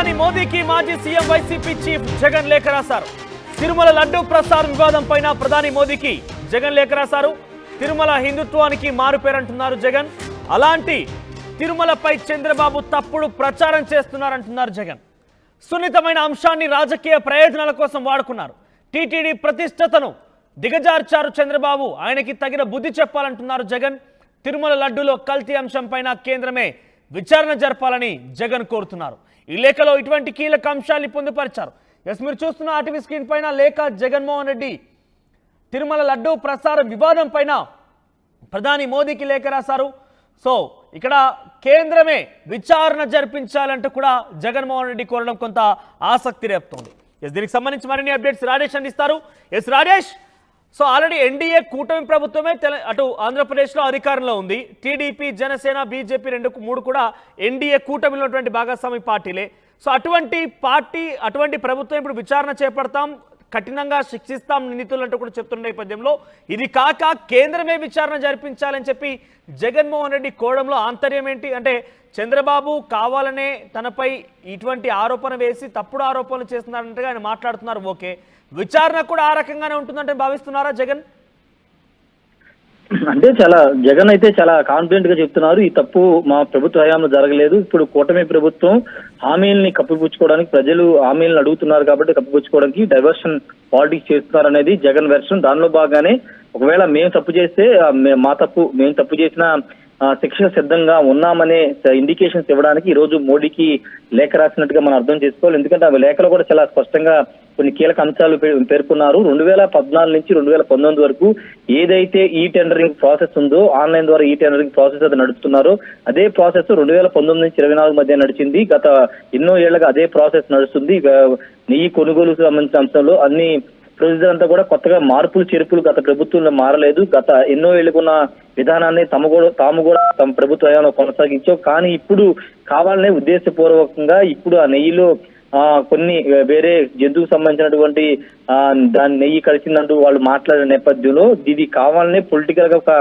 ప్రధాని మోదీకి మాజీ సీఎం వైసీపీ చీఫ్ జగన్ లేఖ రాశారు. తిరుమల లడ్డూ ప్రసారం వివాదం పైన ప్రధాని మోదీకి జగన్ లేఖ రాశారు. తిరుమల హిందుత్వానికి మారుపేరంటున్నారు జగన్. అలాంటి తిరుమలపై చంద్రబాబు తప్పుడు ప్రచారం చేస్తున్నారంటున్నారు జగన్. సున్నితమైన అంశాన్ని రాజకీయ ప్రయోజనాల కోసం వాడుకున్నారు. టీటీడీ ప్రతిష్టతను దిగజార్చారు చంద్రబాబు. ఆయనకి తగిన బుద్ధి చెప్పాలంటున్నారు జగన్. తిరుమల లడ్డూలో కల్తీ అంశంపైన కేంద్రమే విచారణ జరపాలని జగన్ కోరుతున్నారు. ఈ లేఖలో ఇటువంటి కీలక అంశాన్ని పొందుపరిచారు. మీరు చూస్తున్న ఆర్టీవీ స్క్రీన్ పైన లేఖ జగన్మోహన్ రెడ్డి తిరుమల లడ్డూ ప్రసారం వివాదం పైన ప్రధాని మోదీకి లేఖ రాశారు. సో ఇక్కడ కేంద్రమే విచారణ జరిపించాలంటూ కూడా జగన్మోహన్ రెడ్డి కోరడం కొంత ఆసక్తి రేపుతోంది. దీనికి సంబంధించి మరిన్ని అప్డేట్స్ రాజేష్ అందిస్తారు. రాజేష్, సో ఆల్రెడీ ఎన్డీఏ కూటమి ప్రభుత్వమే అటు ఆంధ్రప్రదేశ్లో అధికారంలో ఉంది. టీడీపీ, జనసేన, బీజేపీ మూడు కూడా ఎన్డీఏ కూటమిలో ఉన్నటువంటి భాగస్వామి పార్టీలే. సో అటువంటి ప్రభుత్వం ఇప్పుడు విచారణ చేపడతాం, కఠినంగా శిక్షిస్తాం నిందితులంటూ కూడా చెప్తున్న నేపథ్యంలో ఇది కాక కేంద్రమే విచారణ జరిపించాలని చెప్పి జగన్మోహన్ రెడ్డి కోవడంలో ఆంతర్యం ఏంటి? అంటే చంద్రబాబు కావాలనే తనపై ఇటువంటి ఆరోపణ వేసి తప్పుడు ఆరోపణలు చేస్తున్నారంటే ఆయన మాట్లాడుతున్నారు. ఓకే, విచారణ కూడా ఆ రకంగానే ఉంటుందంటే భావిస్తున్నారా జగన్? అంటే జగన్ అయితే చాలా కాన్ఫిడెంట్ గా చెప్తున్నారు. ఈ తప్పు మా ప్రభుత్వ హయాంలో జరగలేదు. ఇప్పుడు కూటమి ప్రభుత్వం హామీల్ని కప్పిపుచ్చుకోవడానికి, ప్రజలు హామీలను అడుగుతున్నారు కాబట్టి కప్పిపుచ్చుకోవడానికి డైవర్షన్ పాలిటిక్స్ చేస్తున్నారు అనేది జగన్ వెర్షన్. దానిలో భాగంగానే ఒకవేళ మేము తప్పు చేస్తే మేము తప్పు చేసిన శిక్ష సిద్ధంగా ఉన్నామనే ఇండికేషన్స్ ఇవ్వడానికి ఈ రోజు మోడీకి లేఖ రాసినట్టుగా మనం అర్థం చేసుకోవాలి. ఎందుకంటే ఆ లేఖలో కూడా చాలా స్పష్టంగా కొన్ని కీలక అంశాలు పేర్కొన్నారు. 2014 నుంచి 2019 వరకు ఏదైతే ఈ టెండరింగ్ ప్రాసెస్ ఉందో, ఆన్లైన్ ద్వారా ఈ టెండరింగ్ ప్రాసెస్ అది నడుపుతున్నారో అదే ప్రాసెస్ 2019 నుంచి 2024 మధ్య నడిచింది. గత ఎన్నో ఏళ్లుగా అదే ప్రాసెస్ నడుస్తుంది. నెయ్యి కొనుగోలుకు సంబంధించిన అంశంలో అన్ని ప్రొసీజర్ అంతా కూడా కొత్తగా మార్పులు చేర్పులు గత ప్రభుత్వంలో మారలేదు. గత ఎన్నో ఏళ్ళకున్న విధానాన్ని తాము కూడా తమ ప్రభుత్వ హయాంలో కొనసాగించాం. కానీ ఇప్పుడు కావాలనే ఉద్దేశపూర్వకంగా ఇప్పుడు ఆ నెయ్యిలో కొన్ని వేరే జంతువుకు సంబంధించినటువంటి దాని నెయ్యి కలిసిందంటూ వాళ్ళు మాట్లాడిన నేపథ్యంలో ఇది కావాలనే పొలిటికల్ గా ఒక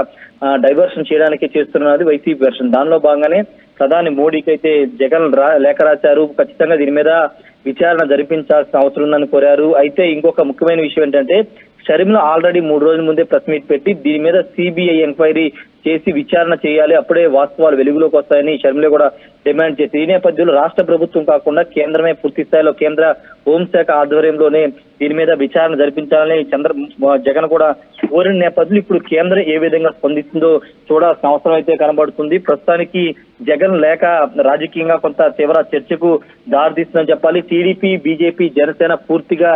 డైవర్షన్ చేయడానికి చేస్తున్నది వైసీపీ వెర్షన్. దానిలో భాగంగానే ప్రధాని మోడీకి అయితే జగన్ లేఖ రాశారు. ఖచ్చితంగా దీని మీద విచారణ జరిపించాల్సిన అవసరం ఉందని కోరారు. అయితే ఇంకొక ముఖ్యమైన విషయం ఏంటంటే షర్మిల ఆల్రెడీ 3 రోజుల ముందే ప్రెస్ మీట్ పెట్టి దీని మీద సిబిఐ ఎంక్వైరీ చేసి విచారణ చేయాలి, అప్పుడే వాస్తవాలు వెలుగులోకి వస్తాయని షర్మిల కూడా డిమాండ్ చేసి ఈ నేపథ్యంలో రాష్ట్ర ప్రభుత్వం కాకుండా కేంద్రమే పూర్తి స్థాయిలో కేంద్ర హోంశాఖ ఆధ్వర్యంలోనే దీని మీద విచారణ జరిపించాలని జగన్ కూడా కోరిన నేపథ్యంలో ఇప్పుడు కేంద్రం ఏ విధంగా స్పందిస్తుందో చూడాల్సిన అవసరం అయితే కనబడుతుంది. ప్రస్తుతానికి జగన్ లేఖ రాజకీయంగా కొంత తీవ్ర చర్చకు దారితీస్తుందని చెప్పాలి. టీడీపీ, బీజేపీ, జనసేన పూర్తిగా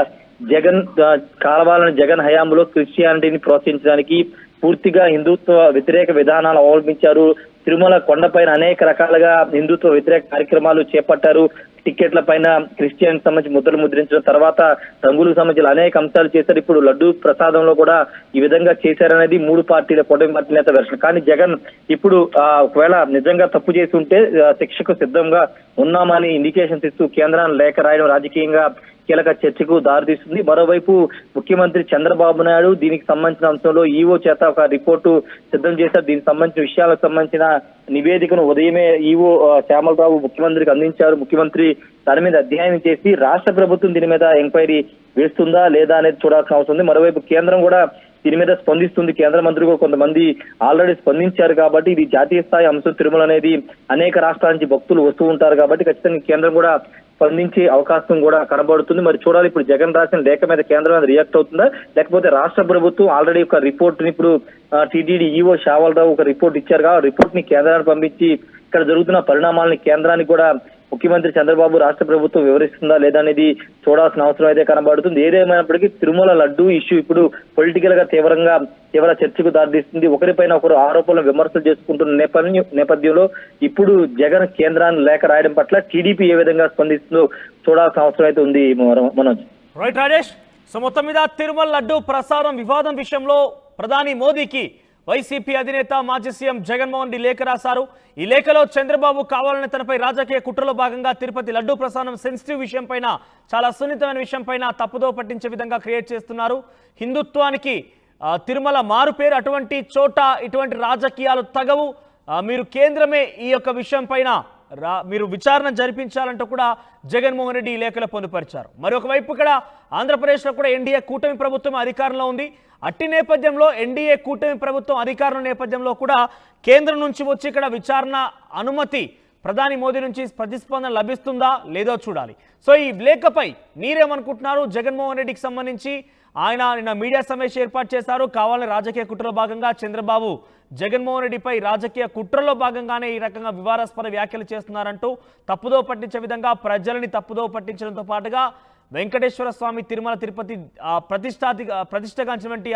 జగన్ హయాంలో క్రిస్టియానిటీని ప్రోత్సహించడానికి పూర్తిగా హిందుత్వ వ్యతిరేక విధానాలు అవలంబించారు. తిరుమల కొండపైన అనేక రకాలుగా హిందుత్వ వ్యతిరేక కార్యక్రమాలు చేపట్టారు. టికెట్ల పైన క్రిస్టియన్ సంబంధించి ముద్రలు ముద్రించిన తర్వాత రంగులకు సంబంధించిన అనేక అంశాలు చేశారు. ఇప్పుడు లడ్డూ ప్రసాదంలో కూడా ఈ విధంగా చేశారనేది 3 పార్టీల కూటమి పార్టీ నేత వెర్షన్. కానీ జగన్ ఇప్పుడు ఒకవేళ నిజంగా తప్పు చేసి ఉంటే శిక్షకు సిద్ధంగా ఉన్నామని ఇండికేషన్స్ ఇస్తూ కేంద్రాన్ని లేఖ రాయడం రాజకీయంగా కీలక చర్చకు దారితీస్తుంది. మరోవైపు ముఖ్యమంత్రి చంద్రబాబు నాయుడు దీనికి సంబంధించిన అంశంలో ఈవో చేత ఒక రిపోర్టు సిద్ధం చేశారు. దీనికి సంబంధించిన విషయాలకు సంబంధించిన నివేదికను ఉదయమే ఈవో శ్యామలరావు ముఖ్యమంత్రికి అందించారు. ముఖ్యమంత్రి దాని మీద అధ్యయనం చేసి రాష్ట్ర ప్రభుత్వం దీని మీద ఎంక్వైరీ వేస్తుందా లేదా అనేది చూడాల్సిన అవసరం ఉంది. మరోవైపు కేంద్రం కూడా దీని మీద స్పందిస్తుంది. కేంద్ర మంత్రులు కొంతమంది ఆల్రెడీ స్పందించారు కాబట్టి ఇది జాతీయ స్థాయి అంశం. తిరుమల అనేది అనేక రాష్ట్రాల నుంచి భక్తులు వస్తూ ఉంటారు కాబట్టి ఖచ్చితంగా కేంద్రం కూడా స్పందించే అవకాశం కూడా కనబడుతుంది. మరి చూడాలి ఇప్పుడు జగన్ రాసిన లేఖ మీద కేంద్రం మీద రియాక్ట్ అవుతుందా, లేకపోతే రాష్ట్ర ప్రభుత్వం ఆల్రెడీ ఒక రిపోర్ట్ ని ఇప్పుడు టీటీడీ ఈవో శ్యామలరావు ఒక రిపోర్ట్ ఇచ్చారు. ఆ రిపోర్ట్ ని కేంద్రానికి పంపించి ఇక్కడ జరుగుతున్న పరిణామాలని కేంద్రానికి కూడా ముఖ్యమంత్రి చంద్రబాబు రాష్ట్ర ప్రభుత్వం వివరిస్తుందా లేదా అనేది చూడాల్సిన అవసరం అయితే కనబడుతుంది. ఏదేమైనప్పటికీ తిరుమల లడ్డూ ఇష్యూ ఇప్పుడు పొలిటికల్ గా తీవ్ర చర్చకు దారితీస్తుంది. ఒకరిపైన ఒకరు ఆరోపణలు విమర్శలు చేసుకుంటున్న నేపథ్యంలో ఇప్పుడు జగన్ కేంద్రాన్ని లేఖ రాయడం పట్ల టీడీపీ ఏ విధంగా స్పందిస్తుందో చూడాల్సిన అవసరం అయితే ఉంది. మనోజ్, రైట్ రాజేష్. సో మొత్తం మీద తిరుమల లడ్డూ ప్రసారం వివాదం విషయంలో ప్రధాని మోదీకి వైసీపీ అధినేత మాజీ సీఎం జగన్మోహన్ రెడ్డి లేఖ రాశారు. ఈ లేఖలో చంద్రబాబు కావాలని తనపై రాజకీయ కుట్రలో భాగంగా తిరుపతి లడ్డూ ప్రసారం సెన్సిటివ్ విషయం పైన, చాలా సున్నితమైన విషయం పైన తప్పుదో పట్టించే విధంగా క్రియేట్ చేస్తున్నారు. హిందుత్వానికి తిరుమల మారు పేరు, అటువంటి చోట ఇటువంటి రాజకీయాలు తగవు, మీరు కేంద్రమే ఈ యొక్క విషయం పైన మీరు విచారణ జరిపించాలంటూ కూడా జగన్మోహన్ రెడ్డి ఈ లేఖలో పొందుపరిచారు. మరొకవైపు ఇక్కడ ఆంధ్రప్రదేశ్లో కూడా ఎన్డీఏ కూటమి ప్రభుత్వం అధికారంలో ఉంది. అట్టి నేపథ్యంలో ఎన్డీఏ కూటమి ప్రభుత్వం అధికారం నేపథ్యంలో కూడా కేంద్రం నుంచి వచ్చి ఇక్కడ విచారణ అనుమతి ప్రధాని మోదీ నుంచి ప్రతిస్పందన లభిస్తుందా లేదో చూడాలి. సో ఈ లేఖపై మీరేమనుకుంటున్నారు? జగన్మోహన్ రెడ్డికి సంబంధించి ఆయన నిన్న మీడియా సమావేశం ఏర్పాటు చేశారు. కావాలని రాజకీయ కుట్రలో భాగంగా చంద్రబాబు జగన్మోహన్ రెడ్డిపై రాజకీయ కుట్రలో భాగంగానే ఈ రకంగా వివాదాస్పద వ్యాఖ్యలు చేస్తున్నారంటూ తప్పుదో పట్టించే విధంగా ప్రజలని తప్పుదో పట్టించడంతో పాటుగా వెంకటేశ్వర స్వామి తిరుమల తిరుపతి ప్రతిష్ఠగాంచినటువంటి